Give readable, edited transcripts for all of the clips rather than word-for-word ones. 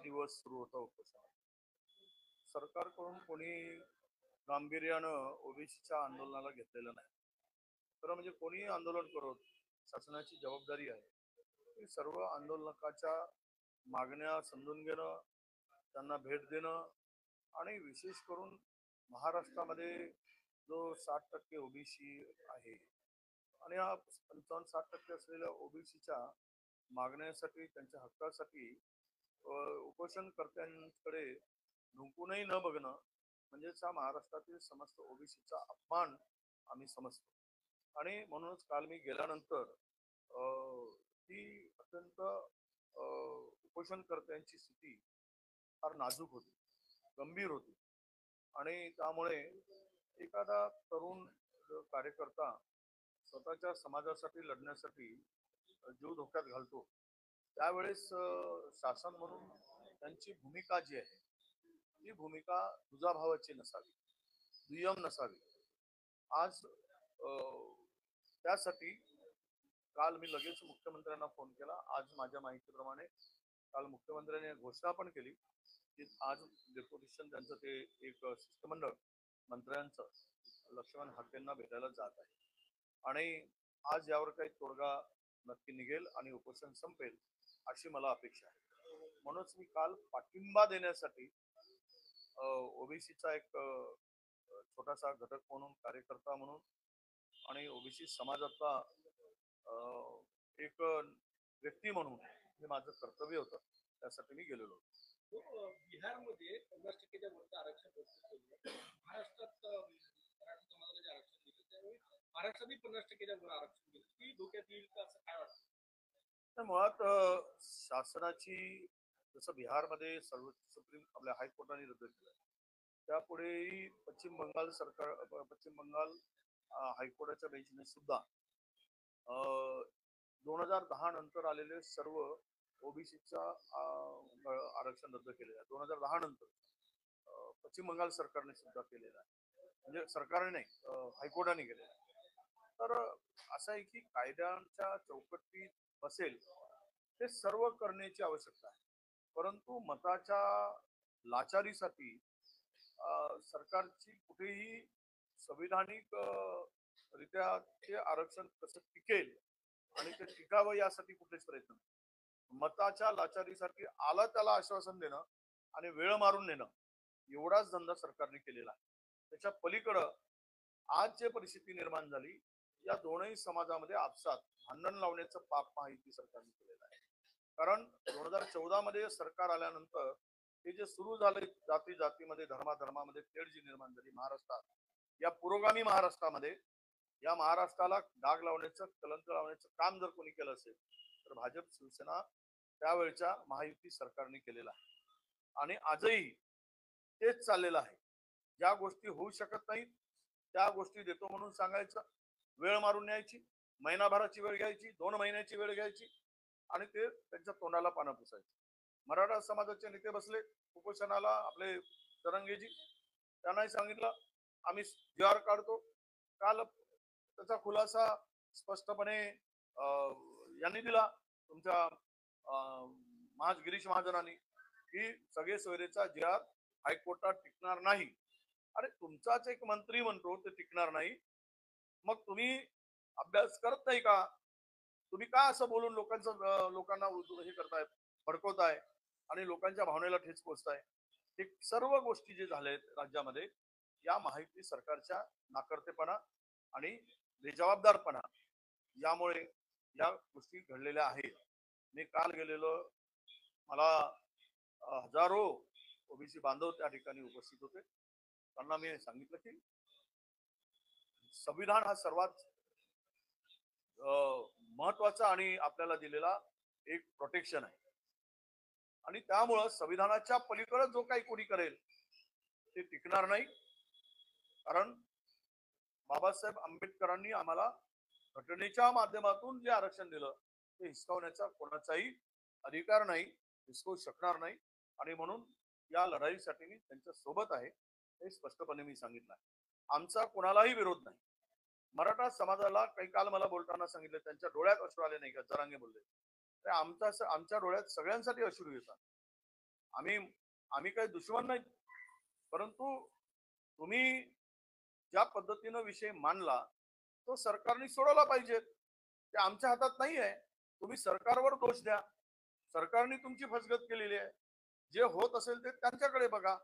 दिवस सुरू होता उपोषण. सरकारकडून कोणी गांभीर्यानं ओबीसीच्या आंदोलनाला घेतलेलं नाही. खरं म्हणजे कोणी आंदोलन करोत, शासनाची जबाबदारी आहे की सर्व आंदोलकाच्या मागण्या समजून घेणं, त्यांना भेट देणं आणि विशेष करून महाराष्ट्रामध्ये जो 60% ओबीसी आहे आणि हा 55-60% असलेल्या ओबीसीच्या मागण्यासाठी, त्यांच्या हक्कासाठी उपोषणकर्त्यांकडे ढुंकूनही न बघणं म्हणजेच हा महाराष्ट्रातील समस्त ओबीसीचा अपमान आम्ही समजतो. आणि म्हणूनच काल मी गेल्यानंतर ती अत्यंत उपोषणकर्त्यांची स्थिती फार नाजूक होती, गंभीर होती. आणि त्यामुळे एखादा तरुण कार्यकर्ता स्वतःच्या समाजासाठी लढण्यासाठी जीव धोक्यात घालतो त्यावेळेस शासन म्हणून त्यांची भूमिका जी आहे ती भूमिका दुजाभावाची नसावी, दुय्यम नसावी. आज त्यासाठी काल मी लगेच मुख्यमंत्र्यांना फोन केला. आज माझ्या माहितीप्रमाणे काल मुख्यमंत्र्यांनी घोषणा पण केली की आज डेप्युटेशन त्यांचं ते एक शिष्टमंडळ मंत्र्यांचं लक्ष्मण हाकेंना भेटायला जात आहे आणि आज यावर काही तोडगा नक्की निघेल आणि उपोषण संपेल अशी मला अपेक्षा आहे. म्हणूनच मी काल पाठिंबा देण्यासाठी ओबीसीचा एक छोटासा घटक म्हणून, कार्यकर्ता म्हणून आणि ओबीसी समाजाचा एक व्यक्ती म्हणून हे माझं कर्तव्य होतं, त्यासाठी मी गेलेलो होतो. बिहारमध्ये 50%च्या वरचं आरक्षण महाराष्ट्रात मराठा समाजाला जे आरक्षण दिलं त्यावेळी महाराष्ट्रातही 50%च्या वर आरक्षण दिलं, ती धोक्यात येईल का असं काय वाटतं? मुळात शासनाची जसं बिहारमध्ये सुप्रीम आपल्या हायकोर्टाने रद्द केलं, त्यापुढेही पश्चिम बंगाल सरकार, पश्चिम बंगाल हायकोर्टाच्या बेंचने सुद्धा 2010 नंतर आलेले सर्व ओबीसीचा आरक्षण रद्द केलेलं आहे. 2010 नंतर पश्चिम बंगाल सरकारने सुद्धा केलेलं आहे, म्हणजे सरकारने नाही, हायकोर्टाने केलेलं आहे. तर असं आहे की कायद्यांच्या चौकटीत बसेल ते सर्व करण्याची आवश्यकता आहे, परंतु मताच्या लाचारीसाठी सरकारची कुठेही संविधानिक रित्या ते आरक्षण कसं टिकेल आणि ते टिकावं यासाठी कुठलेच प्रयत्न नाही. मताच्या लाचारीसाठी आलं त्याला आश्वासन देणं आणि वेळ मारून नेणं एवढाच धंदा सरकारने केलेला आहे. त्याच्या पलीकडं आज जे परिस्थिती निर्माण झाली, या दोनही समाजामध्ये आपसात भांडण लावण्याचं पाप माहिती सरकारने केलेलं आहे. कारण 2014 मध्ये सरकार आल्यानंतर हे जे सुरू झाले जाती जातीमध्ये, धर्माधर्मामध्ये तेढ जी निर्माण झाली महाराष्ट्रात, या पुरोगामी महाराष्ट्रामध्ये, या महाराष्ट्राला डाग लावण्याचं, कलंक लावण्याचं काम जर कोणी केलं असेल तर भाजप शिवसेना त्यावेळच्या महायुती सरकारने केलेला आहे. आणि आजही तेच चाललेलं आहे. ज्या गोष्टी होऊ शकत नाहीत त्या गोष्टी देतो म्हणून सांगायचं, वेळ मारून न्यायची, महिनाभराची वेळ घ्यायची, 2 महिन्याची वेळ घ्यायची आणि ते त्यांच्या तोंडाला पानं पुसायचं. मराठा समाजाचे नेते बसले उपोषणाला, आपले तरंगेजी, त्यांनाही सांगितलं आम्ही जी.आर काढतो. काल त्याचा खुलासा स्पष्टपणे यांनी दिला, तुमच्या गिरीश महाजनांनी, की सगळे सोयरेचा जी.आर हायकोर्टात टिकणार नाही. अरे तुमचाच एक मंत्री म्हणतो ते टिकणार नाही, मग तुम्ही अभ्यास करत नाही का? तुम्ही का असं बोलून लोकांना हे करताय, भडकवताय आणि लोकांच्या भावनेला ठेच पोचताय? हे सर्व गोष्टी जे झालेत राज्यामध्ये या महायुती सरकारच्या नाकर्तेपणा आणि बेजबाबदारपणा यामुळे या गोष्टी घडलेल्या आहेत. मी काल गेलेलो, मला हजारो ओबीसी बांधव त्या ठिकाणी उपस्थित होते. त्यांना मी सांगितलं की संविधान हा सर्वात महत्वाचा आणि आपल्याला दिलेला एक प्रोटेक्शन आहे आणि त्यामुळं संविधानाच्या पलीकडे जो काही कोणी करेल ते टिकणार नाही. कारण बाबासाहेब आंबेडकरांनी आम्हाला घटनेच्या माध्यमातून जे आरक्षण दिलं ते हिसकावण्याचा कोणाचाही अधिकार नाही, हिसकवू शकणार नाही. आणि म्हणून या लढाईसाठी मी त्यांच्या सोबत आहे हे स्पष्टपणे मी सांगितलं आहे. आमचा कोणालाही विरोध नाही. मराठा समाजाला काही काल मला बोलताना सांगितलं त्यांच्या डोळ्यात अश्रू आले नाही का, जरांगे बोलले, आमच्या डोळ्यात सगळ्यांसाठी अश्रू येतात. आम्ही आम्ही काही दुश्मन नाही, परंतु तुम्ही ज्या पद्धतीनं विषय मांडला तो सरकारने सोडवला पाहिजे. ते आमच्या हातात नाही आहे. तुम्ही सरकारवर दोष द्या. सरकारने तुमची फसगत केलेली आहे. जे होत असेल ते त्यांच्याकडे बघा.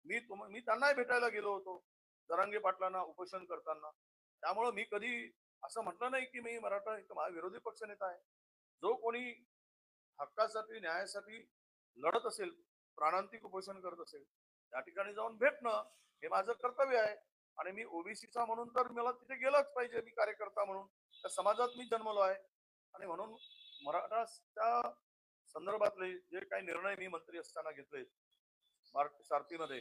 मी त्यांनाही भेटायला गेलो होतो जरांगे पाटलांना उपोषण करताना. त्यामुळं मी कधी असं म्हटलं नाही की मी मराठा एक विरोधी पक्षनेता आहे. जो कोणी हक्कासाठी न्यायासाठी लढत असेल, प्राणांतिक उपोषण करत असेल, त्या ठिकाणी जाऊन भेटणं हे माझं कर्तव्य आहे. आणि मी ओबीसीचा म्हणून तर मला तिथे गेलंच पाहिजे. मी कार्यकर्ता म्हणून त्या समाजात मी जन्मलो आहे. आणि म्हणून मराठाच्या संदर्भातले जे काही निर्णय मी मंत्री असताना घेतले सारथीमध्ये,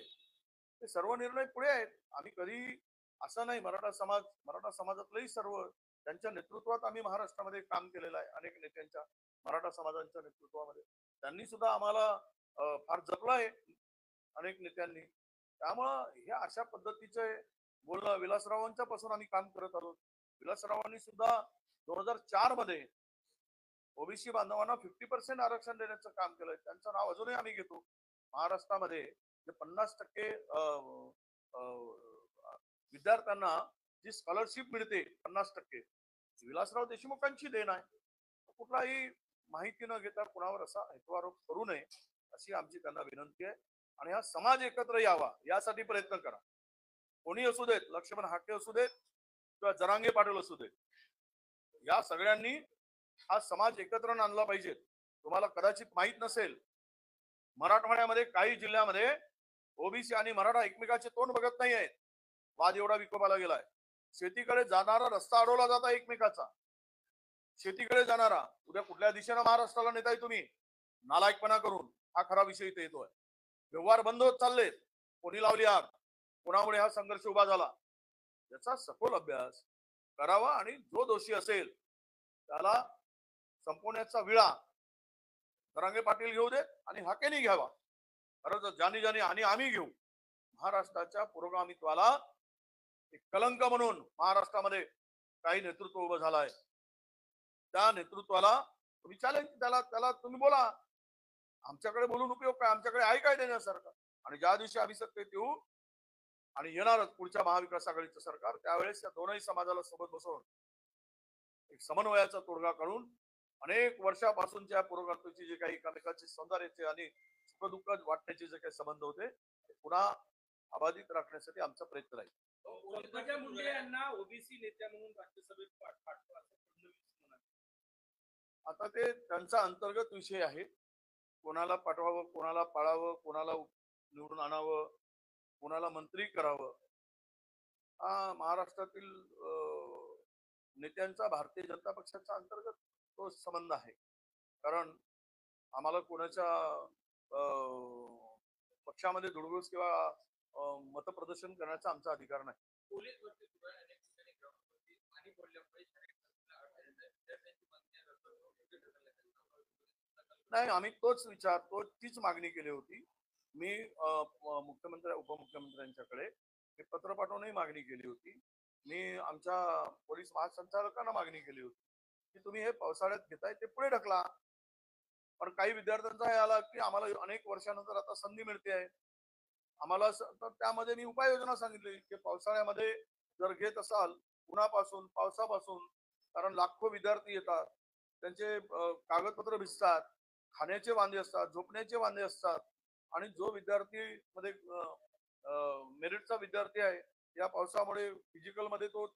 ते सर्व निर्णय पुढे आहेत. आम्ही कधी असं नाही, मराठा समाजातलेही सर्व त्यांच्या नेतृत्वात आम्ही महाराष्ट्रामध्ये काम केलेलं आहे. अनेक नेत्यांच्या मराठा समाजाच्या नेतृत्वामध्ये त्यांनी सुद्धा आम्हाला फार जपलं आहे, अनेक नेत्यांनी. त्यामुळं ह्या अशा पद्धतीचे बोलणं विलासरावांच्या पासून आम्ही काम करत आलो. विलासरावांनी सुद्धा 2004 मध्ये ओबीसी बांधवांना 50% आरक्षण देण्याचं काम केलंय. त्यांचं नाव अजूनही आम्ही घेतो. महाराष्ट्रामध्ये जे 50% विद्यार्थ्यांना जी स्कॉलरशिप मिळते 50%, विलासराव देशमुखांची देण आहे. कुठलाही माहिती न घेता कुणावर असा हेतुआरोप करू नये अशी आमची त्यांना विनंती आहे. आणि हा समाज एकत्र यावा यासाठी प्रयत्न करा. कोणी असू देत, लक्ष्मण हाके असू देत किंवा जरांगे पाटील असू देत, या सगळ्यांनी हा समाज एकत्र आणला पाहिजे. तुम्हाला कदाचित माहित नसेल, मराठवाड्यामध्ये काही जिल्ह्यामध्ये ओबीसी आणि मराठा एकमेकाचे तोंड बघत नाही आहेत. वाद एवढा विकोपाला गेलाय. शेतीकडे जाणारा रस्ता अडवला जाता एकमेकाचा. शेतीकडे जाणारा, उद्या कुठल्या दिशेनं महाराष्ट्राला नेताय तुम्ही नालायकपणा करून, हा खरा विषय इथे येतोय. व्यवहार बंद होत चाललेत. कोणी लावली आग, कोणामुळे हा संघर्ष उभा झाला, याचा सखोल अभ्यास करावा. आणि जो दोषी असेल त्याला संपवण्याचा विळा जरांगे पाटील घेऊ देत आणि हाकेनी घ्यावा. खरंच ज्यानी ज्यानी आणि आम्ही घेऊ. महाराष्ट्राच्या पुरोगामित्वाला एक कलंक म्हणून महाराष्ट्रामध्ये काही नेतृत्व उभं झालंय. त्या नेतृत्वाला तुम्ही चॅलेंज, त्याला तुम्ही बोला. आमच्याकडे बोलून उपयोग काय? आमच्याकडे आहे काय देण्यासारखं? आणि ज्या दिवशी आम्ही सत्तेत येऊ आणि येणारच पुढच्या महाविकास आघाडीचं सरकार, त्यावेळेस या दोनही समाजाला सोबत बसवून एक समन्वयाचा तोडगा काढून अनेक वर्षापासूनच्या पुरोगामित्वाची जे काही एकमेकांचे सौंदर्याचे आणि सुखदुःख वाटण्याचे जे काही संबंध होते ते पुन्हा अबाधित राखण्यासाठी आमचा प्रयत्न राहील. पंकजा मुंडे यांना ओबीसी नेत्या म्हणून राज्यसभेत पाठवा असं फडणवीस म्हणाले. आता ते त्यांचा अंतर्गत विषय आहे. कोणाला पाठवावं, कोणाला पाळावं, कोणाला निवडून आणावं, कोणाला मंत्री करावं, हा महाराष्ट्रातील नेत्यांचा भारतीय जनता पक्षाच्या अंतर्गत तो संबंध आहे. कारण आम्हाला कोणाच्या पक्षामध्ये धुडगूस किंवा मतप्रदर्शन करण्याचा आमचा अधिकार नाही. पोलीस भरती सुरू आहे, अनेक ठिकाणी ग्राउंडवरती पाणी पडल्यामुळे नाही, आम्ही तीच मागणी केली होती. मी मुख्यमंत्री उपमुख्यमंत्र्यांच्याकडे हे पत्र पाठवूनही मागणी केली होती. मी आमच्या पोलीस महासंचालकांना मागणी केली होती की तुम्ही हे पावसाळ्यात घेताय ते पुढे ढकला. पण काही विद्यार्थ्यांचा हे आला की आम्हाला अनेक वर्षानंतर आता संधी मिळते आहे आम्हाला, तर त्यामध्ये मी उपाययोजना सांगितली की पावसाळ्यामध्ये जर घेत असाल उन्हापासून पावसापासून, कारण लाखो विद्यार्थी येतात, त्यांचे कागदपत्र भिजतात, खाण्याचे वांदे असतात, झोपण्याचे वांदे असतात. आणि जो विद्यार्थी मध्ये मेरिटचा विद्यार्थी आहे, या पावसामुळे फिजिकल मध्ये तो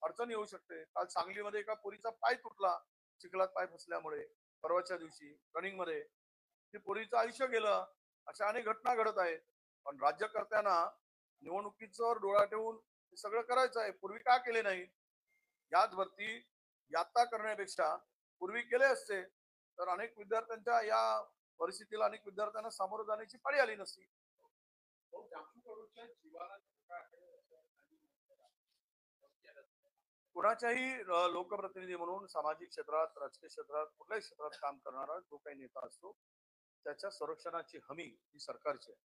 अडचण येऊ शकते. काल सांगलीमध्ये एका पोरीचा पाय तुटला चिखलात पाय फसल्यामुळे. परवाच्या दिवशी रनिंग मध्ये ती पोरीचं आयुष्य गेलं. अशा अनेक घटना घडत आहेत. पण राज्यकर्त्यांना निवडणुकीचं डोळा ठेवून हे सगळं करायचं आहे. पूर्वी का केले नाही? याच भरती यात्रा करण्यापेक्षा पूर्वी केले असते तर अनेक विद्यार्थ्यांच्या या परिस्थितीला अनेक विद्यार्थ्यांना सामोरं जाण्याची पाळी आली नसती. कुणाच्याही लोकप्रतिनिधी म्हणून सामाजिक क्षेत्रात, राजकीय क्षेत्रात, कुठल्याही क्षेत्रात काम करणारा जो काही नेता असतो त्याच्या संरक्षणाची हमी ही सरकारची आहे.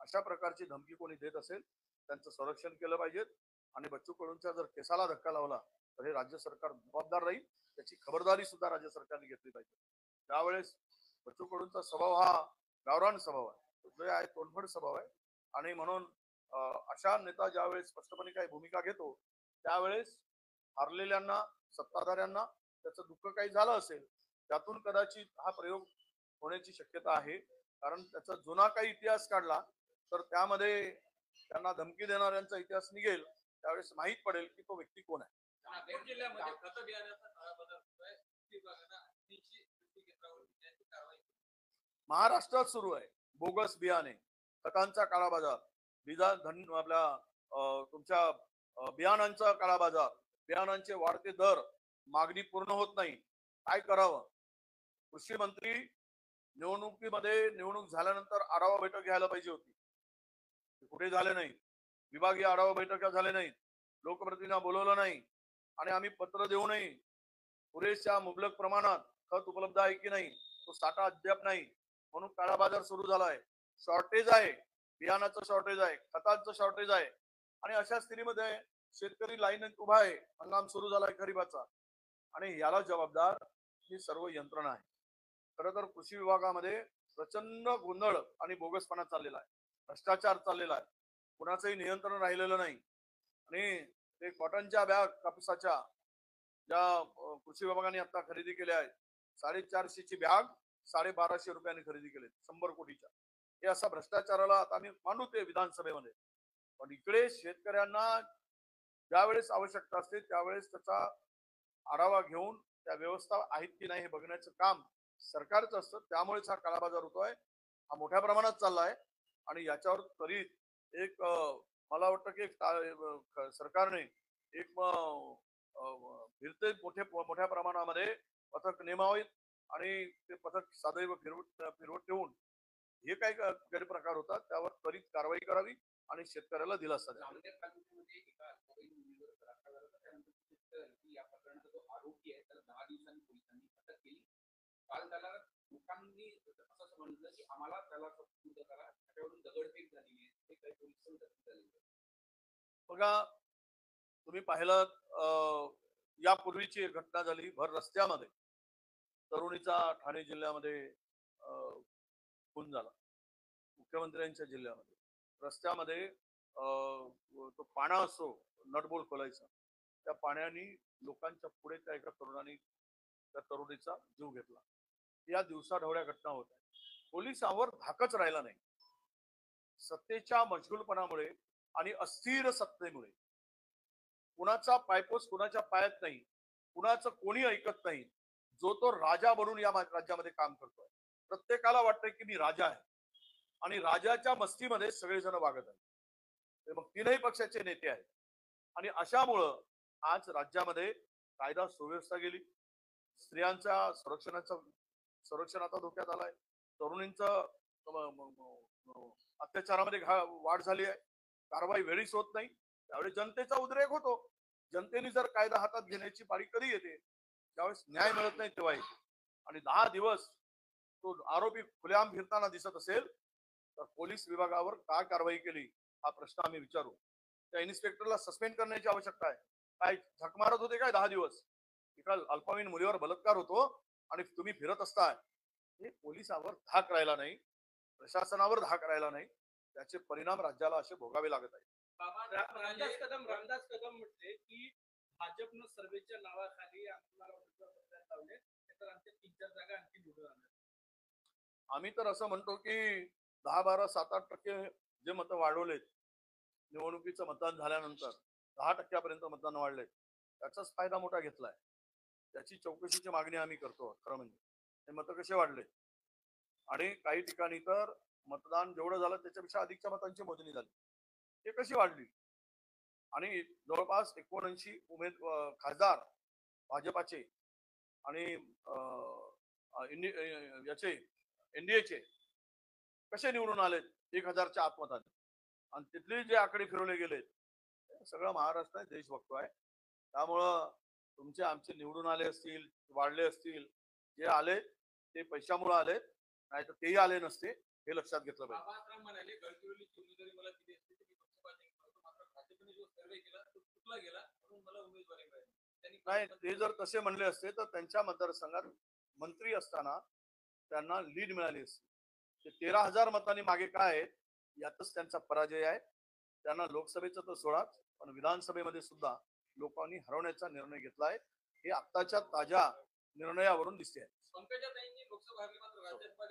अशा प्रकारची धमकी कोणी देत असेल त्यांचं संरक्षण केलं पाहिजे. आणि बच्चू कडूंच्या जर केसाला धक्का लावला तर हे राज्य सरकार जबाबदार राहील. त्याची खबरदारी सुद्धा राज्य सरकारने घेतली पाहिजे. त्यावेळेस बच्चू कडूंचा स्वभाव हा गावरान स्वभाव आहे. जो आहे तोंडफड स्वभाव आहे. आणि म्हणून अशा नेता ज्यावेळेस स्पष्टपणे काही भूमिका घेतो त्यावेळेस हारलेल्यांना, सत्ताधाऱ्यांना त्याचं दुःख काही झालं असेल, त्यातून कदाचित हा प्रयोग होण्याची शक्यता आहे. कारण त्याचा जुना काही इतिहास काढला तर त्यामध्ये त्यांना धमकी देणाऱ्यांचा इतिहास निघेल. त्यावेळेस माहीत पडेल की तो व्यक्ती कोण आहे. नांदेड जिल्ह्यामध्ये खत बियाण्याचा काळाबाजार होतोय. विभागानं 80 कृषी केंद्रावर त्याची कारवाई केली. महाराष्ट्रात सुरू आहे बोगस बियाणे, खतांचा काळाबाजार, आपल्या तुमच्या बियाणांचा काळाबाजार, बियाणांचे वाढते दर, मागणी पूर्ण होत नाही. काय करावं? कृषी मंत्री निवडणुकीमध्ये निवडणूक झाल्यानंतर आढावा बैठक घ्यायला पाहिजे होती. कुठे झाले नाही. विभागीय आढावा बैठका झाले नाहीत. लोकप्रतिनिधींना बोलवलं नाही. आणि आम्ही पत्र देऊनही पुरेशा मुबलक प्रमाणात खत उपलब्ध आहे की नाही तो साठा अद्याप नाही. म्हणून काळा बाजार सुरू झालाय. शॉर्टेज आहे, बियाणाचं शॉर्टेज आहे, खतांचं शॉर्टेज आहे. आणि अशा स्थितीमध्ये शेतकरी लाईनीत उभा आहे. हंगाम सुरू झालाय खरीपाचा. आणि याला जबाबदार ही सर्व यंत्रणा आहे. खरं तर कृषी विभागामध्ये प्रचंड गोंधळ आणि बोगसपणा चाललेला आहे, भ्रष्टाचार चाललेला आहे, कुणाचंही नियंत्रण राहिलेलं नाही. आणि ते कॉटनच्या बॅग कापसाच्या ज्या कृषी विभागाने आता खरेदी केल्या आहेत, 450 ची बॅग 1250 रुपयांनी खरेदी केली, 100 कोटीच्या. हे असा भ्रष्टाचाराला आता आम्ही मांडू ते विधानसभेमध्ये. पण इकडे शेतकऱ्यांना ज्यावेळेस आवश्यकता असते त्यावेळेस त्याचा आढावा घेऊन त्या व्यवस्था आहेत की नाही हे बघण्याचं काम सरकारचं असतं. त्यामुळेच हा काळाबाजार होतोय. हा मोठ्या प्रमाणात चाललाय. आणि याच्यावर त्वरित एक मला वाटतं की सरकारने एक फिरते मोठ्या प्रमाणामध्ये पथक नेमावेत आणि ते पथक सदैव फिरवत ठेवून हे काही गैरप्रकार होतात त्यावर त्वरित कारवाई करावी आणि शेतकऱ्याला दिलासा द्यावा. नांदेड तालुक्यामध्ये एका अल्पवयीन मुलीवर बलात्कार झाला होता. त्यानंतर सूचित झालं की या प्रकरणाचा जो आरोपी आहे त्याला 10 दिवसांनी पोलिसांनी अटक केली. काल त्याला लोकांनी असं समजलं की आम्हाला त्याला सुद्धा करा, त्याच्यावरून दगडफेक झालेली आहे. हे काही पोलिसांनी दखल झालेली आहे. बघा, तुम्ही पाहिलं यापूर्वीची एक घटना झाली भर रस्त्यामध्ये तरुणीचा ठाणे जिल्ह्यामध्ये खून झाला. मुख्यमंत्र्यांच्या जिल्ह्यामध्ये रस्त्यामध्ये तो पाणा असो नटबोल्ट खोलायचा, त्या पाण्याने लोकांच्या पुढे त्या एका तरुणाने त्या तरुणीचा जीव घेतला. या दिवसाढवळ्या घटना होत आहेत. पोलिसांवर धाकच राहिला नाही. सत्तेच्या मशगुलपणामुळे आणि अस्थिर सत्तेमुळे कुणाचा पायपोस कुणाच्या पायात नाही, कुणाचं कोणी ऐकत नाही. जो तो राजा बनून या राज्यामध्ये काम करतोय. प्रत्येकाला वाटतंय की मी राजा आहे आणि राजाच्या मस्तीमध्ये सगळेजण वागत आहेत. ते मग तीनही पक्षाचे नेते आहेत. आणि अशामुळं आज राज्यामध्ये कायदा सुव्यवस्था गेली. स्त्रियांच्या संरक्षण आता धोक्यात आलाय. तरुणींचं अत्याचारामध्ये वाढ झाली आहे. कारवाई वेळीच होत नाही. त्यावेळी जनतेचा उद्रेक होतो. जनतेने जर कायदा हातात घेण्याची पाळी कधी येते त्यावेळेस न्याय मिळत नाही तेव्हा येते. आणि 10 दिवस तो आरोपी खुलेआम फिरताना दिसत असेल तर पोलीस विभागावर काय कारवाई केली हा प्रश्न आम्ही विचारू. त्या इन्स्पेक्टरला सस्पेंड करण्याची आवश्यकता आहे. काय झक मारत होते काय 10 दिवस? एका अल्पवयीन मुलीवर बलात्कार होतो आणि तुम्ही फिरत असताय. हे पोलिसावर धाक राहिला नाही, प्रशासनावर धाक राहिला नाही. त्याचे परिणाम राज्याला असे भोगावे लागत आहेत. रामदास कदम म्हटले की भाजपनं सर्वेच्या नावाखाली आम्हाला उमेदवार लावले तर आमच्या 3-4 जागा आणखी निवडून आणल्या. आम्ही तर असं म्हणतो की 10, 12, 7, 8% जे मतं वाढवलेत निवडणुकीचं मतदान झाल्यानंतर 10% मतदान वाढले, त्याचाच फायदा मोठा घेतलाय. त्याची चौकशीची मागणी आम्ही करतो. खरं म्हणजे हे मतं कसे वाढले आणि काही ठिकाणी तर मतदान जेवढं झालं त्याच्यापेक्षा अधिकच्या मतांची मोजणी झाली. ते कशी वाढली? आणि जवळपास 79 खासदार भाजपाचे आणि याचे एनडीएचे कसे निवडून आलेत 1000च्या आतमताने. आणि तिथले जे आकडे फिरवले गेलेत सगळं महाराष्ट्र देश बघतोय. त्यामुळं तुमचे आमचे निवडून आले असतील, वाढले असतील, जे आले ते पैशामुळे आले, नाही तर तेही आले नसते. हे लक्षात घेतलं पाहिजे. बाबासाहेब म्हणाले गडचिरोलीची उमेदवारी मला दिली असती तर मी पक्षपाती नसतो. मात्र भाजपने जो सर्वे केला तो चुकला गेला म्हणून मला उमेदवारी मिळाली. नाही, ते जर तसे म्हणले असते तर त्यांच्या मतदारसंघात मंत्री असताना त्यांना लीड मिळाली असती. ते 13,000 मतांनी मागे काय आहेत यातच त्यांचा पराजय आहे. त्यांना लोकसभेचं तर सोडाच, पण विधानसभेमध्ये सुद्धा लोकांनी हरवण्याचा निर्णय घेतलाय. हे आत्ताच्या ताज्या निर्णयावरून दिसते. पंकजाताईंनी लोकसभा हरली, मात्र राज्यसभा